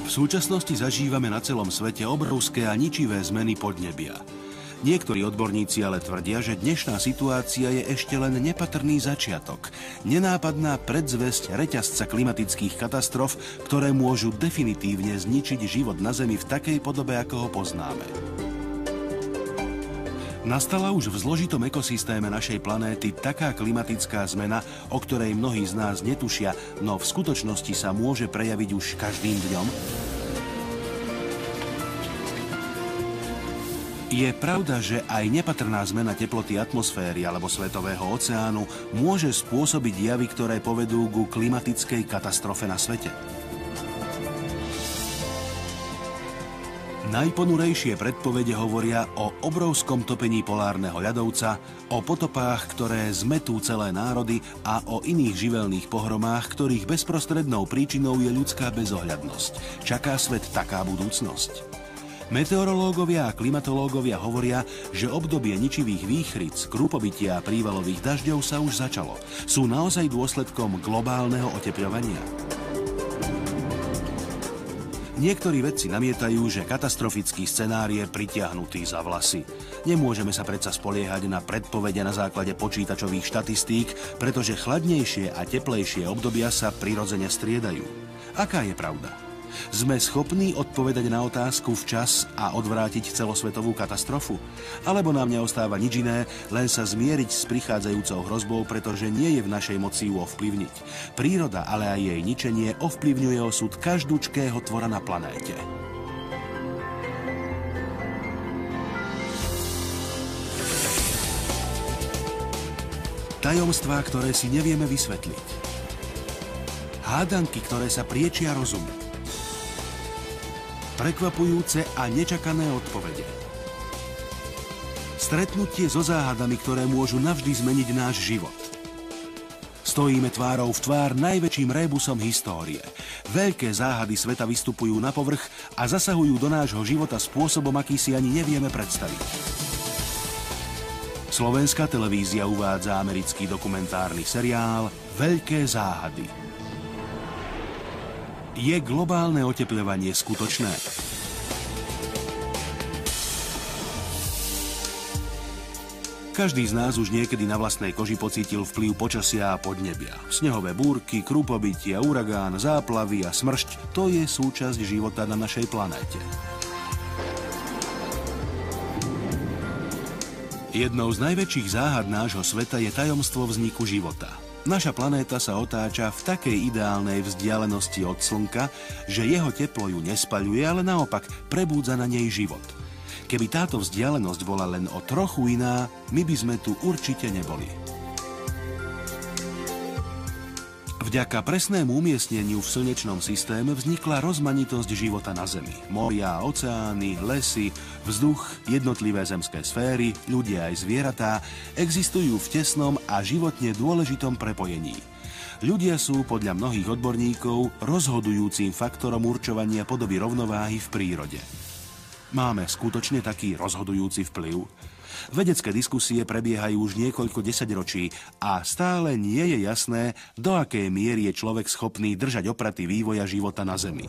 V súčasnosti zažívame na celom svete obrovské a ničivé zmeny podnebia. Niektorí odborníci ale tvrdia, že dnešná situácia je ešte len nepatrný začiatok. Nenápadná predzvesť reťazca klimatických katastrof, ktoré môžu definitívne zničiť život na Zemi v takej podobe, ako ho poznáme. Nastala už v zložitom ekosystéme našej planéty taká klimatická zmena, o ktorej mnohí z nás netušia, no v skutočnosti sa môže prejaviť už každým dňom? Je pravda, že aj nepatrná zmena teploty atmosféry alebo svetového oceánu môže spôsobiť javy, ktoré povedú ku klimatickej katastrofe na svete? Najponurejšie predpovede hovoria o obrovskom topení polárneho ľadovca, o potopách, ktoré zmetú celé národy a o iných živelných pohromách, ktorých bezprostrednou príčinou je ľudská bezohľadnosť. Čaká svet taká budúcnosť? Meteorológovia a klimatológovia hovoria, že obdobie ničivých výchric, krúpobytia a prívalových dažďov sa už začalo. Sú naozaj dôsledkom globálneho otepľovania? Niektorí vedci namietajú, že katastrofický scenár je pritiahnutý za vlasy. Nemôžeme sa predsa spoliehať na predpovede na základe počítačových štatistík, pretože chladnejšie a teplejšie obdobia sa prirodzene striedajú. Aká je pravda? Sme schopní odpovedať na otázku včas a odvrátiť celosvetovú katastrofu? Alebo nám neostáva nič iné, len sa zmieriť s prichádzajúcou hrozbou, pretože nie je v našej moci ju ovplyvniť. Príroda, ale aj jej ničenie ovplyvňuje osud každúčkého tvora na planéte. Tajomstvá, ktoré si nevieme vysvetliť. Hádanky, ktoré sa priečia rozumu. Prekvapujúce a nečakané odpovede. Stretnutie so záhadami, ktoré môžu navždy zmeniť náš život. Stojíme tvárou v tvár najväčším rébusom histórie. Veľké záhady sveta vystupujú na povrch a zasahujú do nášho života spôsobom, aký si ani nevieme predstaviť. Slovenská televízia uvádza americký dokumentárny seriál Veľké záhady. Je globálne otepľovanie skutočné? Každý z nás už niekedy na vlastnej koži pocítil vplyv počasia a podnebia. Snehové búrky, krúpobytia, uragán, záplavy a smršť, to je súčasť života na našej planéte. Jednou z najväčších záhad nášho sveta je tajomstvo vzniku života. Naša planéta sa otáča v takej ideálnej vzdialenosti od Slnka, že jeho teplo ju nespaľuje, ale naopak prebúdza na nej život. Keby táto vzdialenosť bola len o trochu iná, my by sme tu určite neboli. Vďaka presnému umiestneniu v slnečnom systéme vznikla rozmanitosť života na Zemi. Moria, oceány, lesy, vzduch, jednotlivé zemské sféry, ľudia aj zvieratá existujú v tesnom a životne dôležitom prepojení. Ľudia sú podľa mnohých odborníkov rozhodujúcim faktorom určovania podoby rovnováhy v prírode. Máme skutočne taký rozhodujúci vplyv? Vedecké diskusie prebiehajú už niekoľko desaťročí a stále nie je jasné, do akej miery je človek schopný držať opraty vývoja života na Zemi.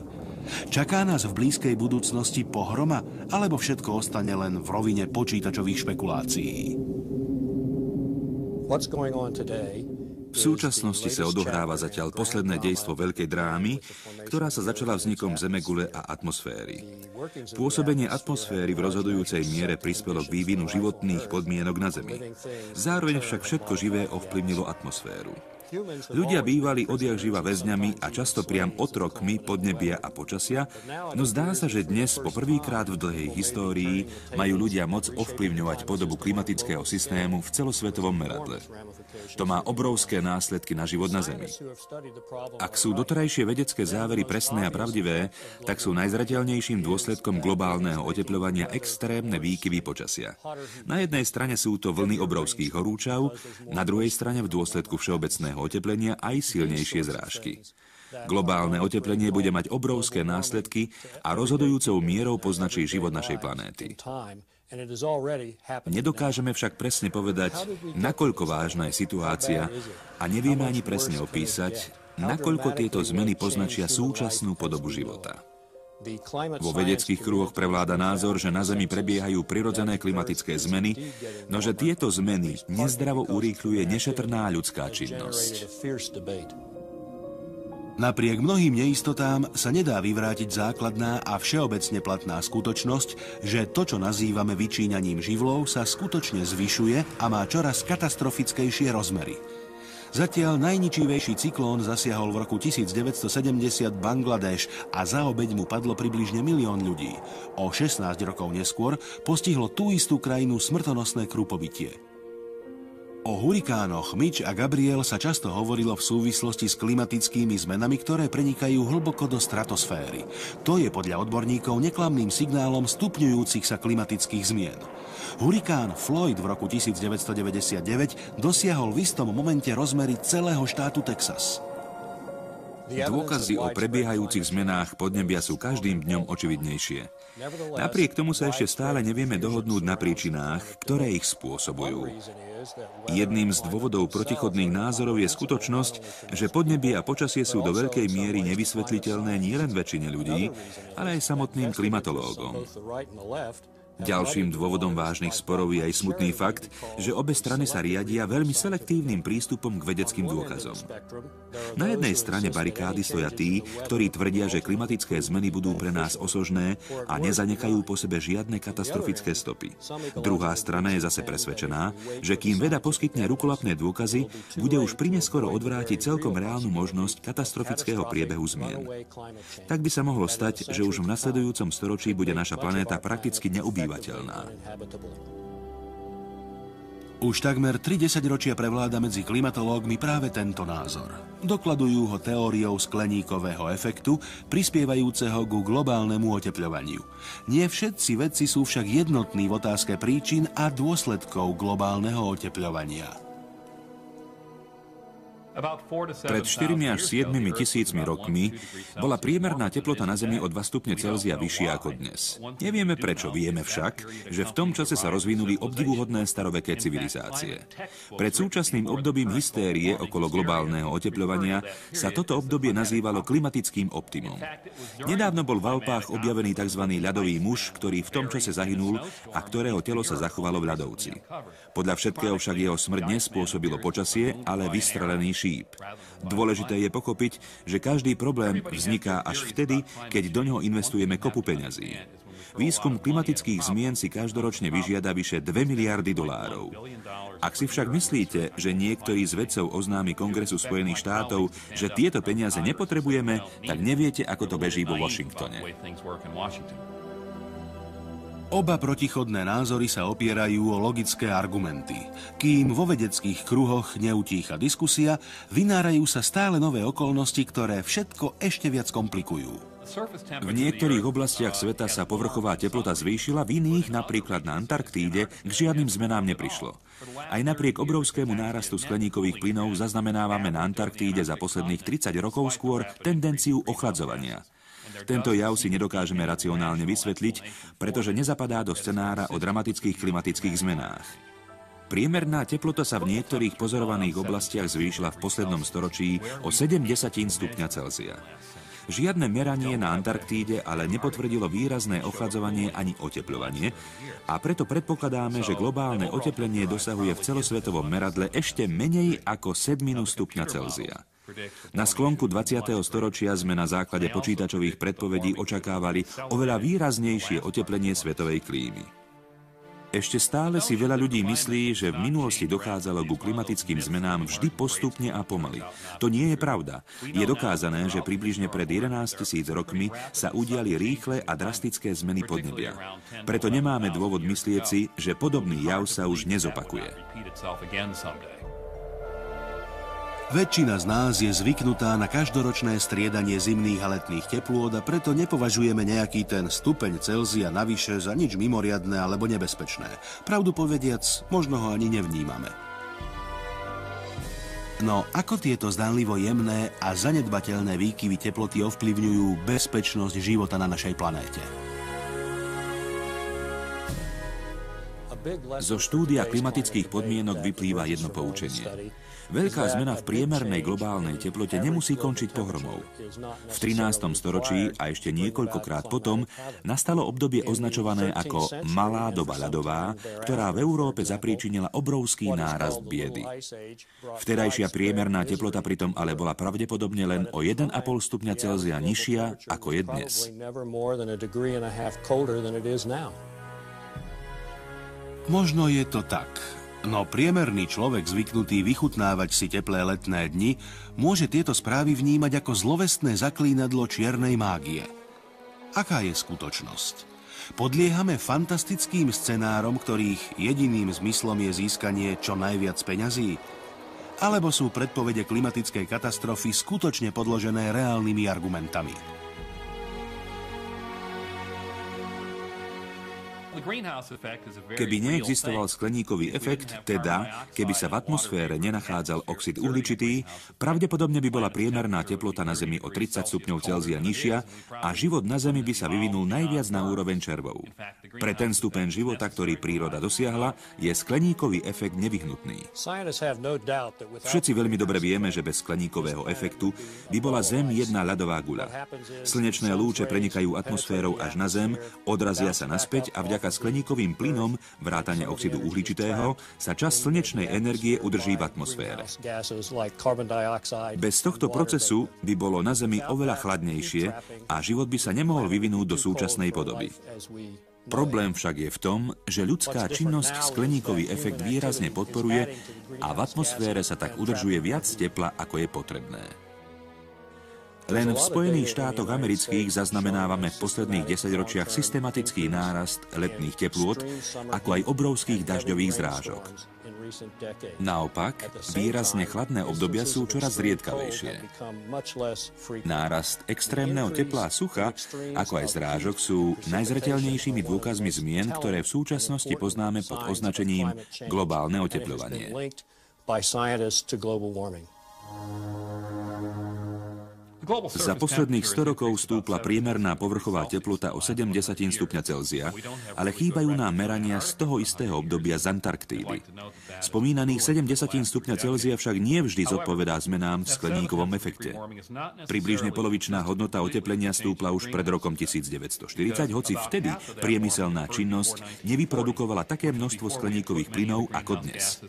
Čaká nás v blízkej budúcnosti pohroma, alebo všetko ostane len v rovine počítačových špekulácií? V súčasnosti sa odohráva zatiaľ posledné dejstvo veľkej drámy, ktorá sa začala vznikom Zemegule a atmosféry. Pôsobenie atmosféry v rozhodujúcej miere prispelo k vývinu životných podmienok na Zemi. Zároveň však všetko živé ovplyvnilo atmosféru. Ľudia bývali odjakživa väzňami a často priam otrokmi podnebia a počasia, no zdá sa, že dnes po prvýkrát v dlhej histórii majú ľudia moc ovplyvňovať podobu klimatického systému v celosvetovom meradle. To má obrovské následky na život na Zemi. Ak sú doterajšie vedecké závery presné a pravdivé, tak sú najzreteľnejším dôsledkom globálneho otepľovania extrémne výkyvy počasia. Na jednej strane sú to vlny obrovských horúčav, na druhej strane v dôsledku všeobecného oteplenia aj silnejšie zrážky. Globálne oteplenie bude mať obrovské následky a rozhodujúcou mierou poznačí život našej planéty. Nedokážeme však presne povedať, nakoľko vážna je situácia a nevieme ani presne opísať, nakoľko tieto zmeny poznačia súčasnú podobu života. Vo vedeckých kruhoch prevláda názor, že na Zemi prebiehajú prirodzené klimatické zmeny, no že tieto zmeny nezdravo urýchľuje nešetrná ľudská činnosť. Napriek mnohým neistotám sa nedá vyvrátiť základná a všeobecne platná skutočnosť, že to, čo nazývame vyčíňaním živlov, sa skutočne zvyšuje a má čoraz katastrofickejšie rozmery. Zatiaľ najničivejší cyklón zasiahol v roku 1970 Bangladeš a za obeť mu padlo približne 1 000 000 ľudí. O 16 rokov neskôr postihlo tú istú krajinu smrtonosné krupobytie. O hurikánoch Mitch a Gabriel sa často hovorilo v súvislosti s klimatickými zmenami, ktoré prenikajú hlboko do stratosféry. To je podľa odborníkov neklamným signálom stupňujúcich sa klimatických zmien. Hurikán Floyd v roku 1999 dosiahol v istom momente rozmery celého štátu Texas. Dôkazy o prebiehajúcich zmenách podnebia sú každým dňom očividnejšie. Napriek tomu sa ešte stále nevieme dohodnúť na príčinách, ktoré ich spôsobujú. Jedným z dôvodov protichodných názorov je skutočnosť, že podnebie a počasie sú do veľkej miery nevysvetliteľné nielen väčšine ľudí, ale aj samotným klimatológom. Ďalším dôvodom vážnych sporov je aj smutný fakt, že obe strany sa riadia veľmi selektívnym prístupom k vedeckým dôkazom. Na jednej strane barikády stoja tí, ktorí tvrdia, že klimatické zmeny budú pre nás osožné a nezanechajú po sebe žiadne katastrofické stopy. Druhá strana je zase presvedčená, že kým veda poskytne rukolapné dôkazy, bude už prineskoro odvrátiť celkom reálnu možnosť katastrofického priebehu zmien. Tak by sa mohlo stať, že už v nasledujúcom storočí bude naša planéta prakticky neubývateľná. Už takmer 3 desaťročia prevláda medzi klimatológmi práve tento názor. Dokladujú ho teóriou skleníkového efektu, prispievajúceho ku globálnemu otepľovaniu. Nie všetci vedci sú však jednotní v otázke príčin a dôsledkov globálneho otepľovania. Pred 4 až 7 tisícmi rokmi bola priemerná teplota na Zemi o 2 stupne Celzia vyššia ako dnes. Nevieme prečo, vieme však, že v tom čase sa rozvinuli obdivuhodné staroveké civilizácie. Pred súčasným obdobím hystérie okolo globálneho otepľovania sa toto obdobie nazývalo klimatickým optimum. Nedávno bol v Alpách objavený tzv. Ľadový muž, ktorý v tom čase zahynul a ktorého telo sa zachovalo v ľadovci. Podľa všetkého však jeho smrť nespôsobilo počasie, ale vystrelený šíp. Dôležité je pochopiť, že každý problém vzniká až vtedy, keď do ňoho investujeme kopu peňazí. Výskum klimatických zmien si každoročne vyžiada vyše 2 miliardy dolárov. Ak si však myslíte, že niektorý z vedcov oznámi Kongresu Spojených štátov, že tieto peniaze nepotrebujeme, tak neviete, ako to beží vo Washingtone. Oba protichodné názory sa opierajú o logické argumenty. Kým vo vedeckých kruhoch neutícha diskusia, vynárajú sa stále nové okolnosti, ktoré všetko ešte viac komplikujú. V niektorých oblastiach sveta sa povrchová teplota zvýšila, v iných, napríklad na Antarktíde, k žiadnym zmenám neprišlo. Aj napriek obrovskému nárastu skleníkových plynov zaznamenávame na Antarktíde za posledných 30 rokov skôr tendenciu ochladzovania. Tento jav si nedokážeme racionálne vysvetliť, pretože nezapadá do scenára o dramatických klimatických zmenách. Priemerná teplota sa v niektorých pozorovaných oblastiach zvýšila v poslednom storočí o 0,7 stupňa Celzia. Žiadne meranie na Antarktíde ale nepotvrdilo výrazné ochladzovanie ani otepľovanie a preto predpokladáme, že globálne oteplenie dosahuje v celosvetovom meradle ešte menej ako 0,7 stupňa Celzia. Na sklonku 20. storočia sme na základe počítačových predpovedí očakávali oveľa výraznejšie oteplenie svetovej klímy. Ešte stále si veľa ľudí myslí, že v minulosti dochádzalo ku klimatickým zmenám vždy postupne a pomaly. To nie je pravda. Je dokázané, že približne pred 11 000 rokmi sa udiali rýchle a drastické zmeny podnebia. Preto nemáme dôvod myslieť si, že podobný jav sa už nezopakuje. Väčšina z nás je zvyknutá na každoročné striedanie zimných a letných teplôt a preto nepovažujeme nejaký ten stupeň Celzia navyše za nič mimoriadne alebo nebezpečné. Pravdu povediac, možno ho ani nevnímame. No ako tieto zdanlivo jemné a zanedbateľné výkyvy teploty ovplyvňujú bezpečnosť života na našej planéte? Zo štúdia klimatických podmienok vyplýva jedno poučenie. Veľká zmena v priemernej globálnej teplote nemusí končiť pohromou. V 13. storočí a ešte niekoľkokrát potom nastalo obdobie označované ako malá doba ľadová, ktorá v Európe zapríčinila obrovský nárast biedy. Vtedajšia priemerná teplota pritom ale bola pravdepodobne len o 1,5 stupňa Celzia nižšia ako je dnes. Možno je to tak. No priemerný človek zvyknutý vychutnávať si teplé letné dni môže tieto správy vnímať ako zlovestné zaklínadlo čiernej mágie. Aká je skutočnosť? Podliehame fantastickým scenárom, ktorých jediným zmyslom je získanie čo najviac peňazí? Alebo sú predpovede klimatickej katastrofy skutočne podložené reálnymi argumentami? Keby neexistoval skleníkový efekt, teda keby sa v atmosfére nenachádzal oxid uhličitý, pravdepodobne by bola priemerná teplota na Zemi o 30 stupňov Celzia nižšia a život na Zemi by sa vyvinul najviac na úroveň červov. Pre ten stupeň života, ktorý príroda dosiahla, je skleníkový efekt nevyhnutný. Všetci veľmi dobre vieme, že bez skleníkového efektu by bola Zem jedna ľadová guľa. Slnečné lúče prenikajú atmosférou až na Zem, odrazia sa naspäť a vďaka skleníkovým plynom, vrátane oxidu uhličitého, sa časť slnečnej energie udrží v atmosfére. Bez tohto procesu by bolo na Zemi oveľa chladnejšie a život by sa nemohol vyvinúť do súčasnej podoby. Problém však je v tom, že ľudská činnosť skleníkový efekt výrazne podporuje a v atmosfére sa tak udržuje viac tepla, ako je potrebné. Len v Spojených štátoch amerických zaznamenávame v posledných 10 ročiach systematický nárast letných teplôt, ako aj obrovských dažďových zrážok. Naopak, výrazne chladné obdobia sú čoraz zriedkavejšie. Nárast extrémneho tepla a sucha, ako aj zrážok, sú najzreteľnejšími dôkazmi zmien, ktoré v súčasnosti poznáme pod označením globálne otepľovanie. Za posledných 100 rokov stúpla priemerná povrchová teplota o 0,7 stupňa Celzia, ale chýbajú nám merania z toho istého obdobia z Antarktídy. Spomínaných 0,7 stupňa Celzia však nie vždy zodpovedá zmenám v skleníkovom efekte. Približne polovičná hodnota oteplenia stúpla už pred rokom 1940, hoci vtedy priemyselná činnosť nevyprodukovala také množstvo skleníkových plynov ako dnes.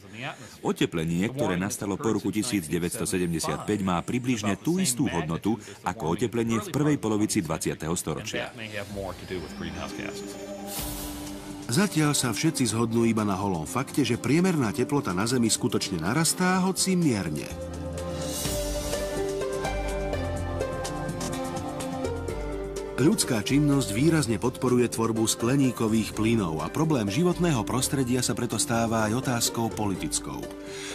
Oteplenie, ktoré nastalo po roku 1975, má približne tú istú hodnotu ako oteplenie v prvej polovici 20. storočia. Zatiaľ sa všetci zhodnú iba na holom fakte, že priemerná teplota na Zemi skutočne narastá, hoci mierne. Ľudská činnosť výrazne podporuje tvorbu skleníkových plynov a problém životného prostredia sa preto stáva aj otázkou politickou.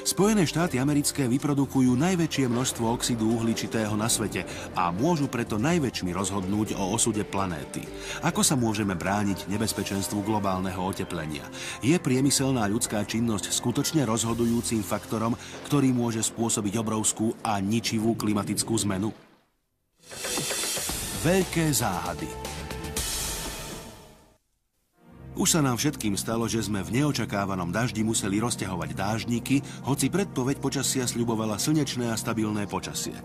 Spojené štáty americké vyprodukujú najväčšie množstvo oxidu uhličitého na svete a môžu preto najväčšmi rozhodnúť o osude planéty. Ako sa môžeme brániť nebezpečenstvu globálneho oteplenia? Je priemyselná ľudská činnosť skutočne rozhodujúcim faktorom, ktorý môže spôsobiť obrovskú a ničivú klimatickú zmenu? Veľké záhady. Už sa nám všetkým stalo, že sme v neočakávanom daždi museli rozťahovať dáždniky, hoci predpoveď počasia sľubovala slnečné a stabilné počasie.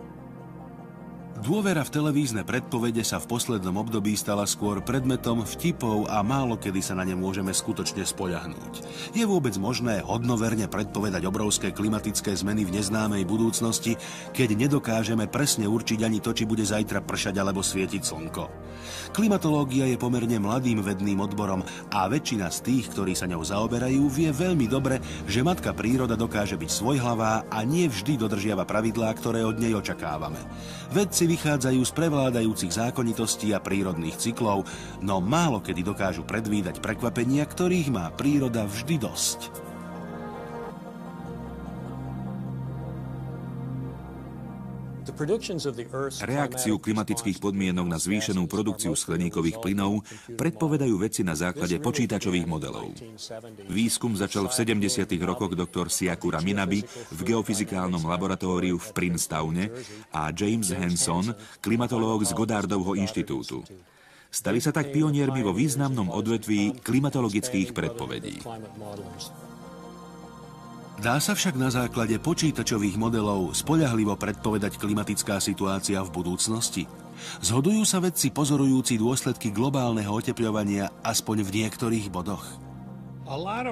Dôvera v televízne predpovede sa v poslednom období stala skôr predmetom vtipov a málo kedy sa na ne môžeme skutočne spoľahnúť. Je vôbec možné hodnoverne predpovedať obrovské klimatické zmeny v neznámej budúcnosti, keď nedokážeme presne určiť ani to, či bude zajtra pršať alebo svietiť slnko? Klimatológia je pomerne mladým vedným odborom a väčšina z tých, ktorí sa ňou zaoberajú, vie veľmi dobre, že matka príroda dokáže byť svojhlavá a nie vždy dodržiava pravidlá, ktoré od nej očakávame. Vedci vychádzajú z prevládajúcich zákonitostí a prírodných cyklov, no málo kedy dokážu predvídať prekvapenia, ktorých má príroda vždy dosť. Reakciu klimatických podmienok na zvýšenú produkciu skleníkových plynov predpovedajú vedci na základe počítačových modelov. Výskum začal v 70. rokoch doktor Siakura Minabe v geofyzikálnom laboratóriu v Princetone a James Hanson, klimatológ z Goddardovho inštitútu. Stali sa tak pioniermi vo významnom odvetví klimatologických predpovedí. Dá sa však na základe počítačových modelov spoľahlivo predpovedať klimatická situácia v budúcnosti? Zhodujú sa vedci pozorujúci dôsledky globálneho otepľovania aspoň v niektorých bodoch?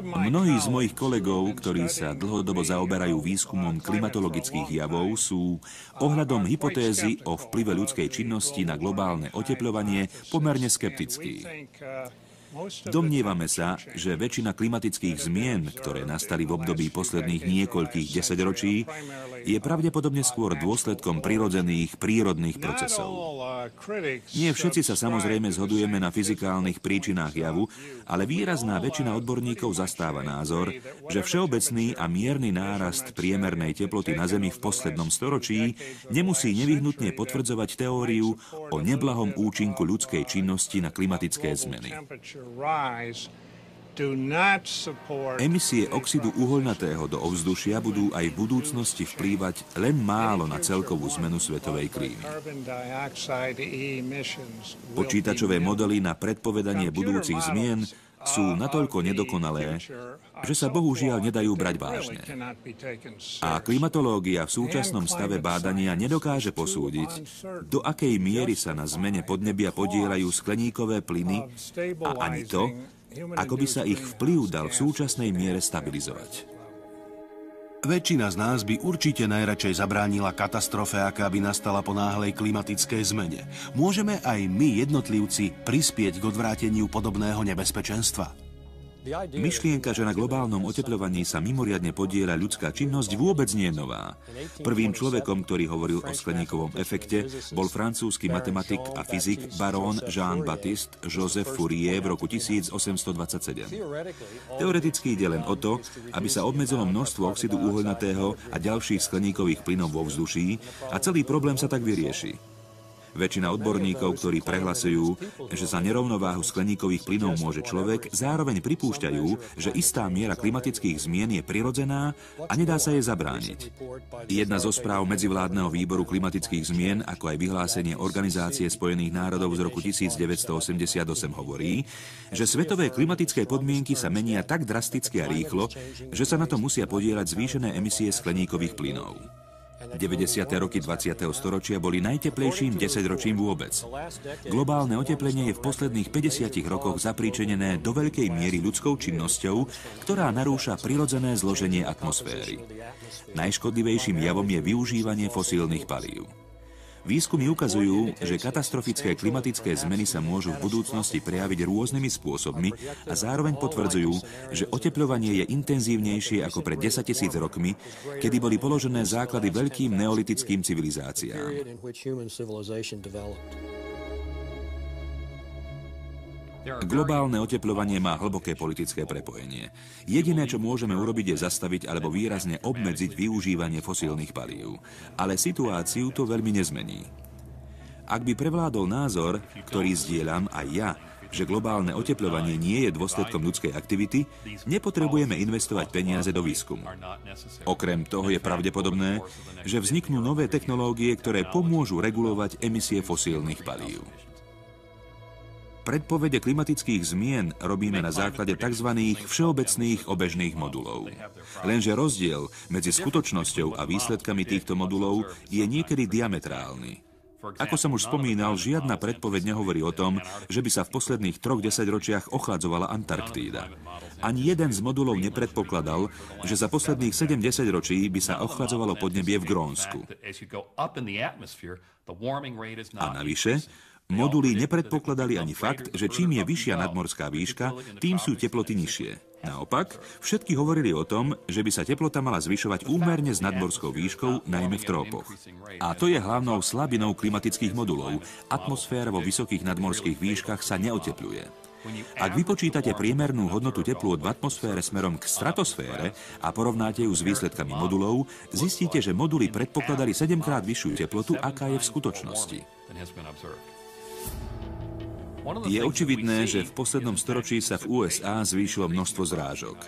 Mnohí z mojich kolegov, ktorí sa dlhodobo zaoberajú výskumom klimatologických javov, sú ohľadom hypotézy o vplyve ľudskej činnosti na globálne otepľovanie pomerne skeptickí. Domnievame sa, že väčšina klimatických zmien, ktoré nastali v období posledných niekoľkých desaťročí, je pravdepodobne skôr dôsledkom prirodzených prírodných procesov. Nie všetci sa samozrejme zhodujeme na fyzikálnych príčinách javu, ale výrazná väčšina odborníkov zastáva názor, že všeobecný a mierny nárast priemernej teploty na Zemi v poslednom storočí nemusí nevyhnutne potvrdzovať teóriu o neblahom účinku ľudskej činnosti na klimatické zmeny. Emisie oxidu uhoľnatého do ovzdušia budú aj v budúcnosti vplývať len málo na celkovú zmenu svetovej klímy. Počítačové modely na predpovedanie budúcich zmien sú natoľko nedokonalé, že sa bohužiaľ nedajú brať vážne. A klimatológia v súčasnom stave bádania nedokáže posúdiť, do akej miery sa na zmene podnebia podieľajú skleníkové plyny a ani to, ako by sa ich vplyv dal v súčasnej miere stabilizovať. Väčšina z nás by určite najradšej zabránila katastrofe, aká by nastala po náhlej klimatickej zmene. Môžeme aj my, jednotlivci, prispieť k odvráteniu podobného nebezpečenstva? Myšlienka, že na globálnom otepľovaní sa mimoriadne podieľa ľudská činnosť, vôbec nie je nová. Prvým človekom, ktorý hovoril o skleníkovom efekte, bol francúzsky matematik a fyzik barón Jean-Baptiste Joseph Fourier v roku 1827. Teoreticky ide len o to, aby sa obmedzilo množstvo oxidu uhoľnatého a ďalších skleníkových plynov vo vzduší a celý problém sa tak vyrieši. Väčšina odborníkov, ktorí prehlasujú, že za nerovnováhu skleníkových plynov môže človek, zároveň pripúšťajú, že istá miera klimatických zmien je prirodzená a nedá sa jej zabrániť. Jedna zo správ Medzivládneho výboru klimatických zmien, ako aj vyhlásenie Organizácie spojených národov z roku 1988 hovorí, že svetové klimatické podmienky sa menia tak drasticky a rýchlo, že sa na to musia podieľať zvýšené emisie skleníkových plynov. 90. roky 20. storočia boli najteplejším desaťročím vôbec. Globálne oteplenie je v posledných 50 rokoch zapríčinené do veľkej miery ľudskou činnosťou, ktorá narúša prirodzené zloženie atmosféry. Najškodlivejším javom je využívanie fosílnych palív. Výskumy ukazujú, že katastrofické klimatické zmeny sa môžu v budúcnosti prejaviť rôznymi spôsobmi a zároveň potvrdzujú, že otepľovanie je intenzívnejšie ako pred 10 000 rokmi, kedy boli položené základy veľkým neolitickým civilizáciám. Globálne otepľovanie má hlboké politické prepojenie. Jediné, čo môžeme urobiť, je zastaviť alebo výrazne obmedziť využívanie fosílnych palív. Ale situáciu to veľmi nezmení. Ak by prevládol názor, ktorý zdieľam aj ja, že globálne otepľovanie nie je dôsledkom ľudskej aktivity, nepotrebujeme investovať peniaze do výskumu. Okrem toho je pravdepodobné, že vzniknú nové technológie, ktoré pomôžu regulovať emisie fosílnych palív. Predpovede klimatických zmien robíme na základe tzv. Všeobecných obežných modulov. Lenže rozdiel medzi skutočnosťou a výsledkami týchto modulov je niekedy diametrálny. Ako som už spomínal, žiadna predpoveď nehovorí o tom, že by sa v posledných 3 desaťročiach ochladzovala Antarktída. Ani jeden z modulov nepredpokladal, že za posledných 7 desaťročí by sa ochladzovalo podnebie v Grónsku. A navyše, moduly nepredpokladali ani fakt, že čím je vyššia nadmorská výška, tým sú teploty nižšie. Naopak, všetky hovorili o tom, že by sa teplota mala zvyšovať úmerne s nadmorskou výškou, najmä v trópoch. A to je hlavnou slabinou klimatických modulov. Atmosféra vo vysokých nadmorských výškach sa neotepľuje. Ak vypočítate priemernú hodnotu teplôt v atmosfére smerom k stratosfére a porovnáte ju s výsledkami modulov, zistíte, že moduly predpokladali 7-krát vyššiu teplotu, aká je v skutočnosti. Je očividné, že v poslednom storočí sa v USA zvýšilo množstvo zrážok.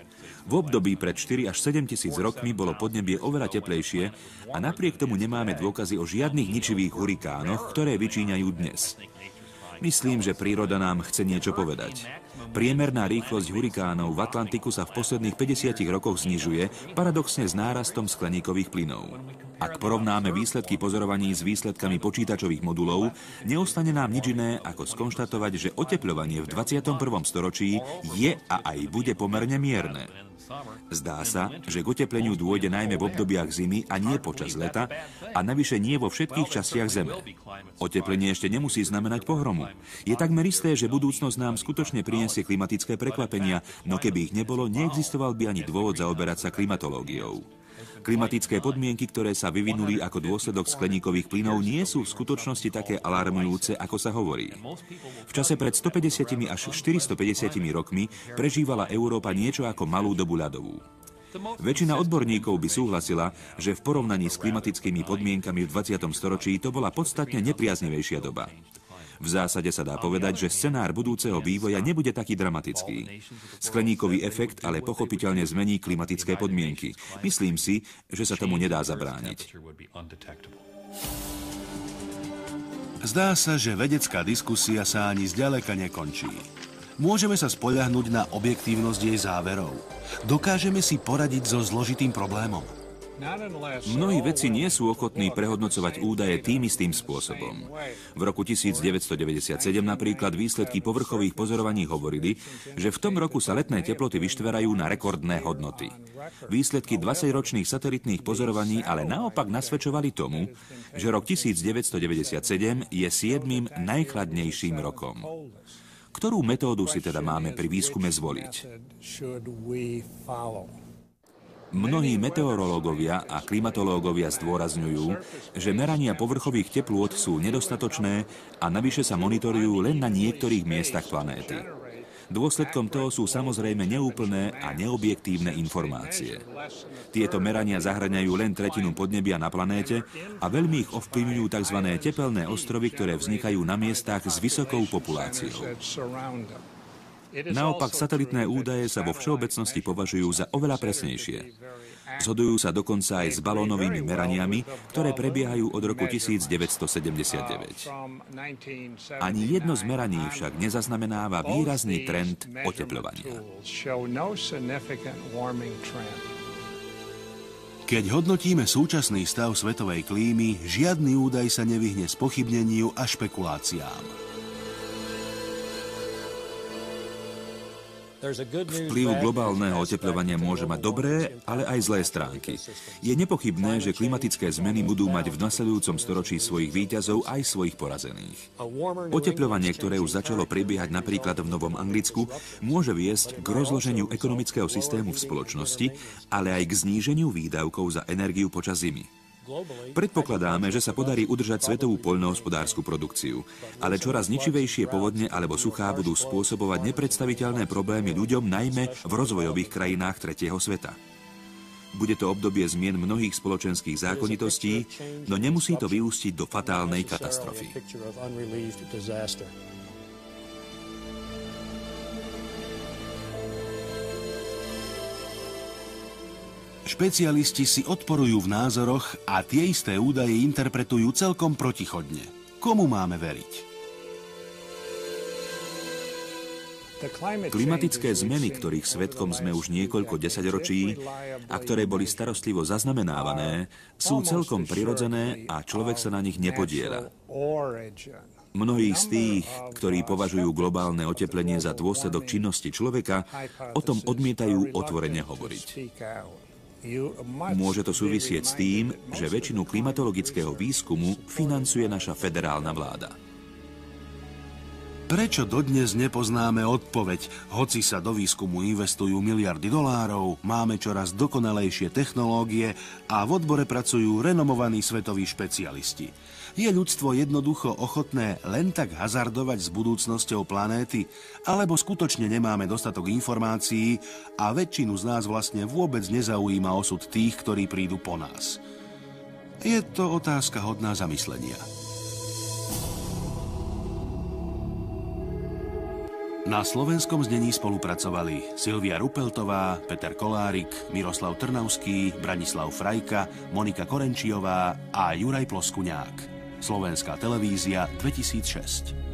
V období pred 4 až 7 tisíc rokmi bolo podnebie oveľa teplejšie a napriek tomu nemáme dôkazy o žiadnych ničivých hurikánoch, ktoré vyčíňajú dnes. Myslím, že príroda nám chce niečo povedať. Priemerná rýchlosť hurikánov v Atlantiku sa v posledných 50 rokoch znižuje, paradoxne s nárastom skleníkových plynov. Ak porovnáme výsledky pozorovaní s výsledkami počítačových modulov, neostane nám nič iné, ako skonštatovať, že otepľovanie v 21. storočí je a aj bude pomerne mierne. Zdá sa, že k otepleniu dôjde najmä v obdobiach zimy a nie počas leta a navyše nie vo všetkých častiach Zeme. Oteplenie ešte nemusí znamenať pohromu. Je takmer isté, že budúcnosť nám skutočne prinesie klimatické prekvapenia, no keby ich nebolo, neexistoval by ani dôvod zaoberať sa klimatológiou. Klimatické podmienky, ktoré sa vyvinuli ako dôsledok skleníkových plynov, nie sú v skutočnosti také alarmujúce, ako sa hovorí. V čase pred 150 až 450 rokmi prežívala Európa niečo ako malú dobu ľadovú. Väčšina odborníkov by súhlasila, že v porovnaní s klimatickými podmienkami v 20. storočí to bola podstatne nepriaznivejšia doba. V zásade sa dá povedať, že scenár budúceho vývoja nebude taký dramatický. Skleníkový efekt ale pochopiteľne zmení klimatické podmienky. Myslím si, že sa tomu nedá zabrániť. Zdá sa, že vedecká diskusia sa ani zďaleka nekončí. Môžeme sa spoľahnúť na objektívnosť jej záverov. Dokážeme si poradiť so zložitým problémom. Mnohí vedci nie sú ochotní prehodnocovať údaje tým istým spôsobom. V roku 1997 napríklad výsledky povrchových pozorovaní hovorili, že v tom roku sa letné teploty vyštverajú na rekordné hodnoty. Výsledky 20-ročných satelitných pozorovaní ale naopak nasvedčovali tomu, že rok 1997 je 7. najchladnejším rokom. Ktorú metódu si teda máme pri výskume zvoliť? Mnohí meteorológovia a klimatológovia zdôrazňujú, že merania povrchových teplôt sú nedostatočné a navyše sa monitorujú len na niektorých miestach planéty. Dôsledkom toho sú samozrejme neúplné a neobjektívne informácie. Tieto merania zahŕňajú len tretinu podnebia na planéte a veľmi ich ovplyvňujú tzv. Tepelné ostrovy, ktoré vznikajú na miestach s vysokou populáciou. Naopak, satelitné údaje sa vo všeobecnosti považujú za oveľa presnejšie. Zhodujú sa dokonca aj s balónovými meraniami, ktoré prebiehajú od roku 1979. Ani jedno z meraní však nezaznamenáva výrazný trend otepľovania. Keď hodnotíme súčasný stav svetovej klímy, žiadny údaj sa nevyhne spochybneniu a špekuláciám. Vplyv globálneho otepľovania môže mať dobré, ale aj zlé stránky. Je nepochybné, že klimatické zmeny budú mať v nasledujúcom storočí svojich víťazov aj svojich porazených. Otepľovanie, ktoré už začalo prebiehať napríklad v Novom Anglicku, môže viesť k rozloženiu ekonomického systému v spoločnosti, ale aj k zníženiu výdavkov za energiu počas zimy. Predpokladáme, že sa podarí udržať svetovú poľnohospodársku produkciu, ale čoraz ničivejšie povodne alebo suchá budú spôsobovať nepredstaviteľné problémy ľuďom najmä v rozvojových krajinách tretieho sveta. Bude to obdobie zmien mnohých spoločenských zákonitostí, no nemusí to vyústiť do fatálnej katastrofy. Špecialisti si odporujú v názoroch a tie isté údaje interpretujú celkom protichodne. Komu máme veriť? Klimatické zmeny, ktorých svedkom sme už niekoľko desaťročí a ktoré boli starostlivo zaznamenávané, sú celkom prirodzené a človek sa na nich nepodieľa. Mnohí z tých, ktorí považujú globálne oteplenie za dôsledok činnosti človeka, o tom odmietajú otvorene hovoriť. Môže to súvisieť s tým, že väčšinu klimatologického výskumu financuje naša federálna vláda. Prečo dodnes nepoznáme odpoveď? Hoci sa do výskumu investujú miliardy dolárov, máme čoraz dokonalejšie technológie a v odbore pracujú renomovaní svetoví špecialisti. Je ľudstvo jednoducho ochotné len tak hazardovať s budúcnosťou planéty? Alebo skutočne nemáme dostatok informácií a väčšinu z nás vlastne vôbec nezaujíma osud tých, ktorí prídu po nás? Je to otázka hodná zamyslenia. Na slovenskom znení spolupracovali Silvia Rupeltová, Peter Kolárik, Miroslav Trnavský, Branislav Frajka, Monika Korenčiová a Juraj Ploskuňák. Slovenská televízia 2006.